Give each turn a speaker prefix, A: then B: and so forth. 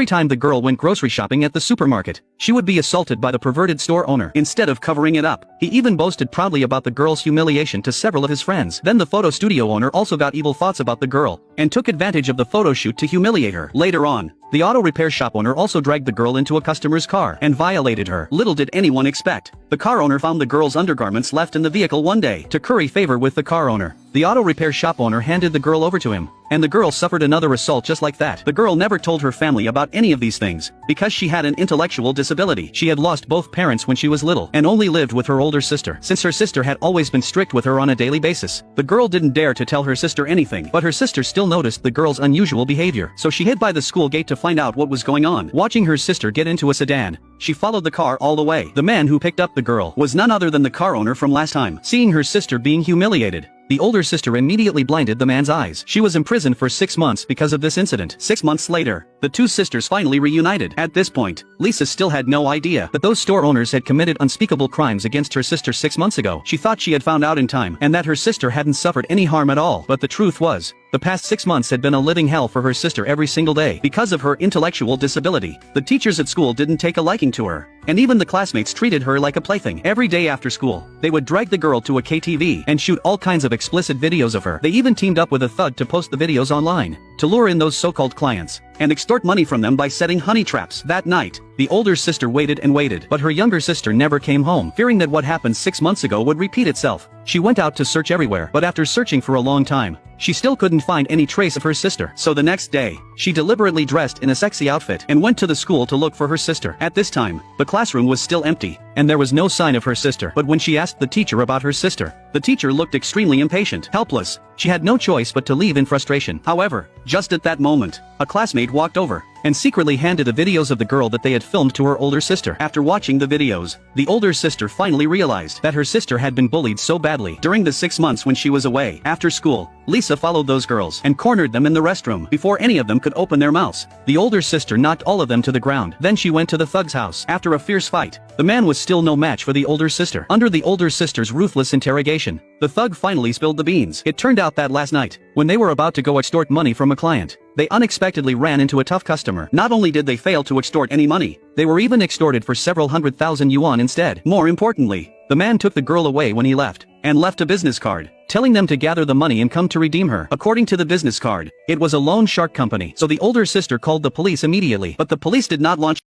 A: Every time the girl went grocery shopping at the supermarket, she would be assaulted by the perverted store owner instead of covering it up. He even boasted proudly about the girl's humiliation to several of his friends. Then the photo studio owner also got evil thoughts about the girl and took advantage of the photo shoot to humiliate her. Later on, the auto repair shop owner also dragged the girl into a customer's car and violated her. Little did anyone expect, the car owner found the girl's undergarments left in the vehicle one day. To curry favor with the car owner, the auto repair shop owner handed the girl over to him, and the girl suffered another assault just like that. The girl never told her family about any of these things, because she had an intellectual disability. She had lost both parents when she was little, and only lived with her older sister. Since her sister had always been strict with her on a daily basis, the girl didn't dare to tell her sister anything, but her sister still noticed the girl's unusual behavior. So she hid by the school gate to find out what was going on. Watching her sister get into a sedan, she followed the car all the way. The man who picked up the girl was none other than the car owner from last time. Seeing her sister being humiliated, the older sister immediately blinded the man's eyes. She was imprisoned for 6 months because of this incident. 6 months later, the two sisters finally reunited. At this point, Lisa still had no idea that those store owners had committed unspeakable crimes against her sister 6 months ago. She thought she had found out in time, and that her sister hadn't suffered any harm at all. But the truth was, the past 6 months had been a living hell for her sister every single day. Because of her intellectual disability, the teachers at school didn't take a liking to her, and even the classmates treated her like a plaything. Every day after school, they would drag the girl to a KTV and shoot all kinds of explicit videos of her. They even teamed up with a thug to post the videos online, to lure in those so-called clients, and extort money from them by setting honey traps. That night, the older sister waited and waited, but her younger sister never came home. Fearing that what happened 6 months ago would repeat itself, she went out to search everywhere, but after searching for a long time, she still couldn't find any trace of her sister. So the next day, she deliberately dressed in a sexy outfit and went to the school to look for her sister. At this time, the classroom was still empty, and there was no sign of her sister. But when she asked the teacher about her sister, the teacher looked extremely impatient. Helpless, she had no choice but to leave in frustration. However, just at that moment, a classmate walked over and secretly handed the videos of the girl that they had filmed to her older sister. After watching the videos, the older sister finally realized that her sister had been bullied so badly during the 6 months when she was away. After school, Lisa followed those girls and cornered them in the restroom before any of them could open their mouths. The older sister knocked all of them to the ground. Then she went to the thug's house. After a fierce fight, the man was still no match for the older sister. Under the older sister's ruthless interrogation, the thug finally spilled the beans. It turned out that last night, when they were about to go extort money from a client, they unexpectedly ran into a tough customer. Not only did they fail to extort any money, they were even extorted for several 100,000 yuan instead. More importantly, the man took the girl away when he left, and left a business card, telling them to gather the money and come to redeem her. According to the business card, it was a loan shark company. So the older sister called the police immediately, but the police did not launch